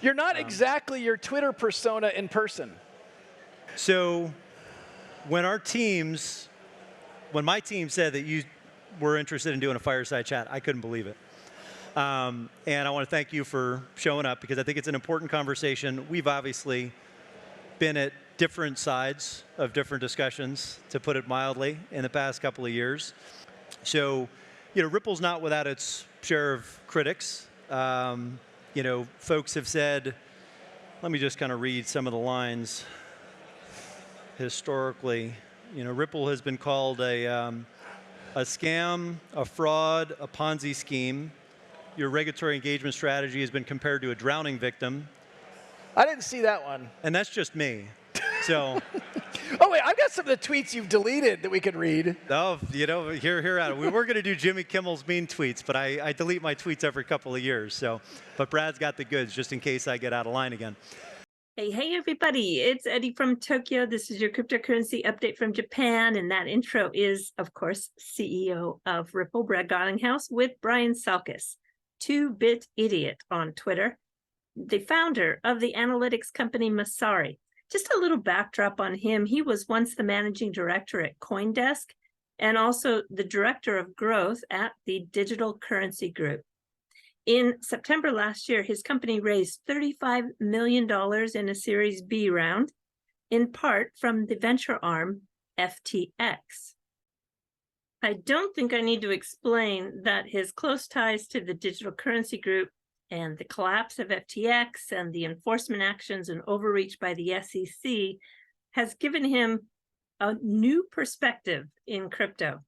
You're not exactly your Twitter persona in person. So when my team said that you were interested in doing a fireside chat, I couldn't believe it. And I want to thank you for showing up, because I think it's an important conversation. We've obviously been at different sides of different discussions, to put it mildly, in the past couple of years. So, Ripple's not without its share of critics. Folks have said, let me just kind of read some of the lines. Historically, Ripple has been called a scam, a fraud, a Ponzi scheme. Your regulatory engagement strategy has been compared to a drowning victim. I didn't see that one. And that's just me. So. Oh, wait, I've got some of the tweets you've deleted that we could read. Oh, here at it. We were going to do Jimmy Kimmel's mean tweets, but I delete my tweets every couple of years. But Brad's got the goods, just in case I get out of line again. Hey, everybody. It's Eddie from Tokyo. This is your cryptocurrency update from Japan. And that intro is, of course, CEO of Ripple, Brad Garlinghouse, with Brian Salkis, 2-bit idiot on Twitter, the founder of the analytics company Messari. Just a little backdrop on him. He was once the managing director at CoinDesk and also the director of growth at the Digital Currency Group. In September last year, his company raised $35 million in a Series B round, in part from the venture arm FTX. I don't think I need to explain that his close ties to the Digital Currency Group and the collapse of FTX and the enforcement actions and overreach by the SEC has given him a new perspective in crypto.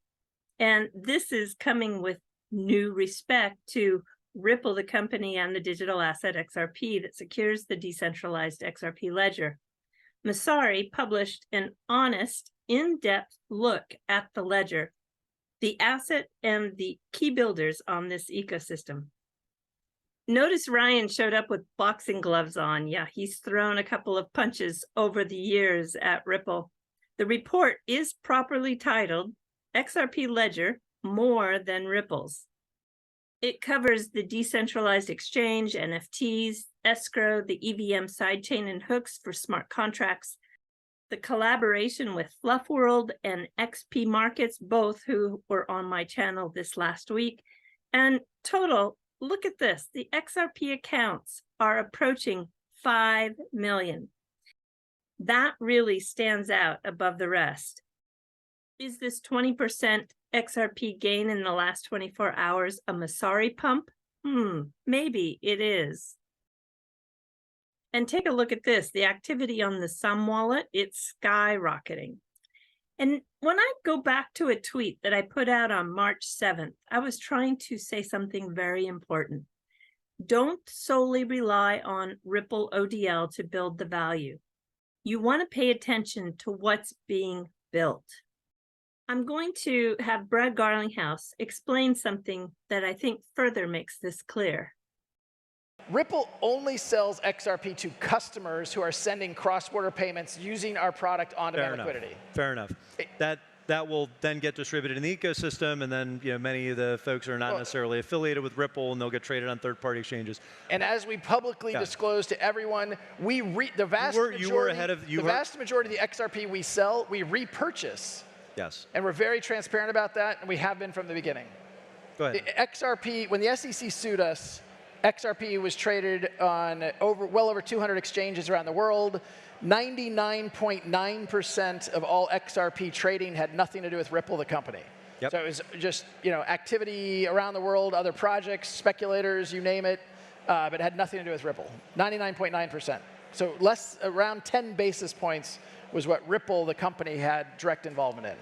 And this is coming with new respect to Ripple, the company, and the digital asset XRP that secures the decentralized XRP Ledger. Messari published an honest, in-depth look at the ledger, the asset, and the key builders on this ecosystem. Notice Ryan showed up with boxing gloves on. Yeah, he's thrown a couple of punches over the years at Ripple. The report is properly titled XRP Ledger More Than Ripples. It covers the decentralized exchange, NFTs, escrow, the EVM sidechain and hooks for smart contracts, the collaboration with Fluff and XP Markets, both who were on my channel this last week, and total. Look at this. The XRP accounts are approaching 5 million. That really stands out above the rest. Is this 20% XRP gain in the last 24 hours a Messari pump? Maybe it is. And take a look at this. The activity on the Sum wallet, it's skyrocketing. And when I go back to a tweet that I put out on March 7th, I was trying to say something very important. Don't solely rely on Ripple ODL to build the value. You want to pay attention to what's being built. I'm going to have Brad Garlinghouse explain something that I think further makes this clear. Ripple only sells XRP to customers who are sending cross-border payments using our product onto their liquidity. Fair enough. That will then get distributed in the ecosystem, and then many of the folks are not necessarily affiliated with Ripple, and they'll get traded on third-party exchanges. And as we publicly disclose to everyone, the vast majority of the XRP we sell, we repurchase. Yes. And we're very transparent about that, and we have been from the beginning. Go ahead. XRP, when the SEC sued us, XRP was traded on well over 200 exchanges around the world. 99.9% of all XRP trading had nothing to do with Ripple, the company. Yep. So it was just activity around the world, other projects, speculators, you name it, but it had nothing to do with Ripple. 99.9%. So around 10 basis points was what Ripple, the company, had direct involvement in.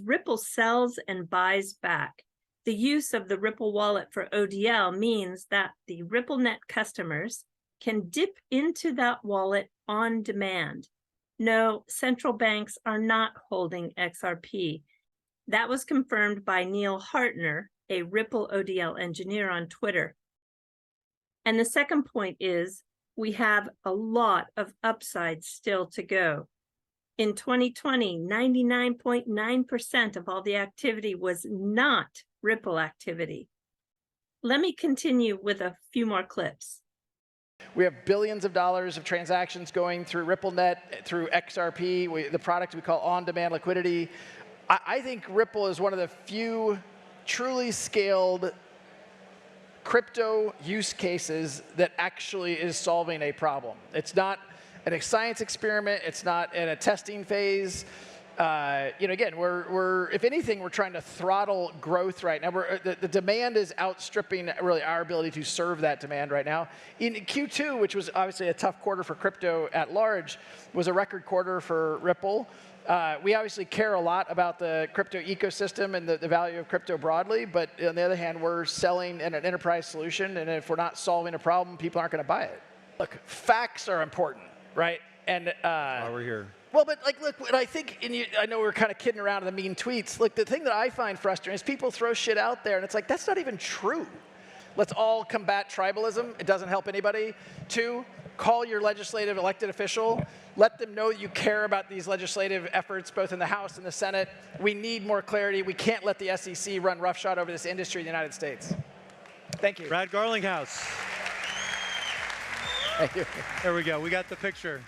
Ripple sells and buys back. The use of the Ripple wallet for ODL means that the RippleNet customers can dip into that wallet on demand. No, central banks are not holding XRP. That was confirmed by Neil Hartner, a Ripple ODL engineer on Twitter. And the second point is we have a lot of upside still to go. In 2020, 99.9% of all the activity was not Ripple activity. Let me continue with a few more clips. We have billions of dollars of transactions going through RippleNet, through XRP, the product we call on-demand liquidity. I think Ripple is one of the few truly scaled crypto use cases that actually is solving a problem. It's not a science experiment. It's not in a testing phase. Again, if anything, we're trying to throttle growth right now. The demand is outstripping really our ability to serve that demand right now. In Q2, which was obviously a tough quarter for crypto at large, was a record quarter for Ripple. We obviously care a lot about the crypto ecosystem and the value of crypto broadly, but on the other hand, we're selling an enterprise solution, and if we're not solving a problem, people aren't going to buy it. Look, facts are important, right? And we're here. Well, but look, what I think, I know we're kind of kidding around in the mean tweets. Look, the thing that I find frustrating is people throw shit out there, and it's like, that's not even true. Let's all combat tribalism. It doesn't help anybody. 2, call your legislative elected official. Let them know that you care about these legislative efforts, both in the House and the Senate. We need more clarity. We can't let the SEC run roughshod over this industry in the United States. Thank you. Brad Garlinghouse. Thank you. There we go. We got the picture.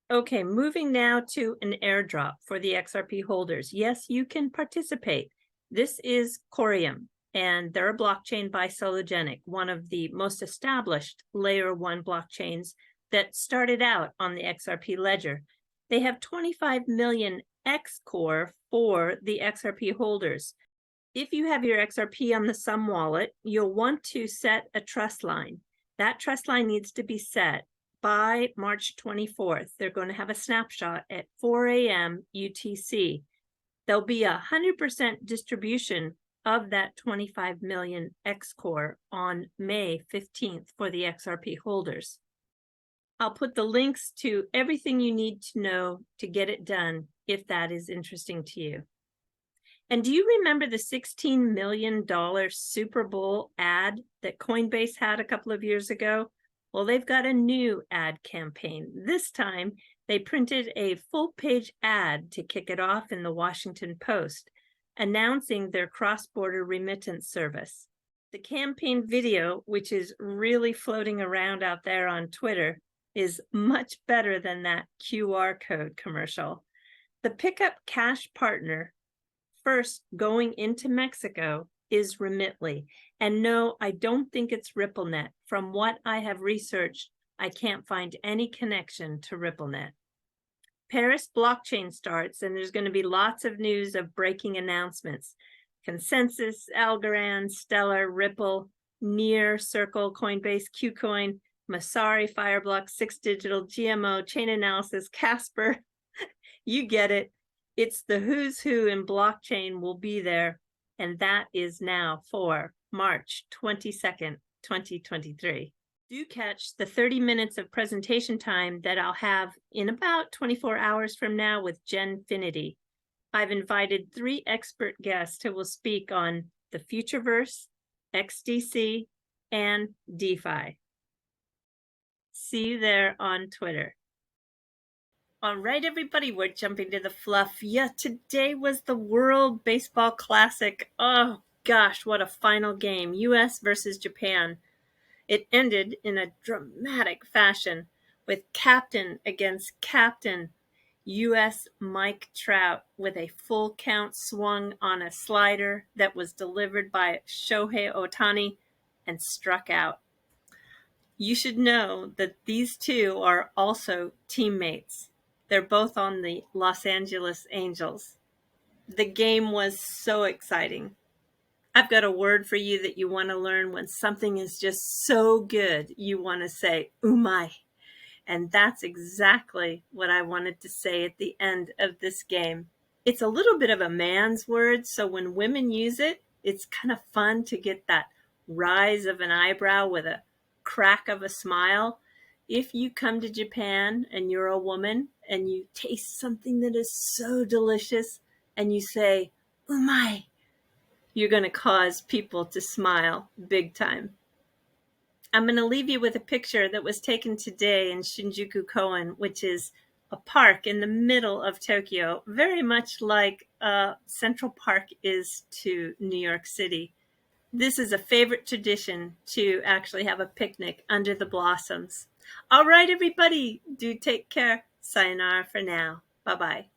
Okay, moving now to an airdrop for the XRP holders. Yes, you can participate. This is Corium, and they're a blockchain by Sologenic, one of the most established layer 1 blockchains that started out on the XRP Ledger. They have 25 million X core for the XRP holders. If you have your XRP on the Sum wallet, you'll want to set a trust line. That trust line needs to be set by March 24th. They're going to have a snapshot at 4 a.m. UTC. There'll be 100% distribution of that 25 million X core on May 15th for the XRP holders. I'll put the links to everything you need to know to get it done if that is interesting to you. And do you remember the $16 million Super Bowl ad that Coinbase had a couple of years ago? Well, they've got a new ad campaign. This time, they printed a full-page ad to kick it off in the Washington Post, announcing their cross-border remittance service. The campaign video, which is really floating around out there on Twitter, is much better than that QR code commercial. The pickup cash partner first going into Mexico is Remitly. And no, I don't think it's RippleNet. From what I have researched, I can't find any connection to RippleNet. Paris blockchain starts, and there's going to be lots of news of breaking announcements. Consensus, Algorand, Stellar, Ripple, Near, Circle, Coinbase, KuCoin, Masari, Fireblock, 6 Digital, GMO, Chain Analysis, Casper. You get it. It's the who's who in blockchain will be there. And that is now for March 22nd, 2023. Do catch the 30 minutes of presentation time that I'll have in about 24 hours from now with Genfinity. I've invited 3 expert guests who will speak on the Futureverse, XDC, and DeFi. See you there on Twitter. All right, everybody, we're jumping to the fluff. Yeah, today was the World Baseball Classic. Oh, gosh, what a final game. U.S. versus Japan. It ended in a dramatic fashion with captain against captain. U.S. Mike Trout with a full count swung on a slider that was delivered by Shohei Ohtani and struck out. You should know that these two are also teammates. They're both on the Los Angeles Angels. The game was so exciting. I've got a word for you that you want to learn when something is just so good. You want to say, umai. And that's exactly what I wanted to say at the end of this game. It's a little bit of a man's word, so when women use it, it's kind of fun to get that rise of an eyebrow with a crack of a smile. If you come to Japan and you're a woman and you taste something that is so delicious and you say, umai, you're going to cause people to smile big time. I'm going to leave you with a picture that was taken today in Shinjuku Koen, which is a park in the middle of Tokyo, very much like Central Park is to New York City. This is a favorite tradition to actually have a picnic under the blossoms. All right, everybody, do take care. Sayonara for now. Bye-bye.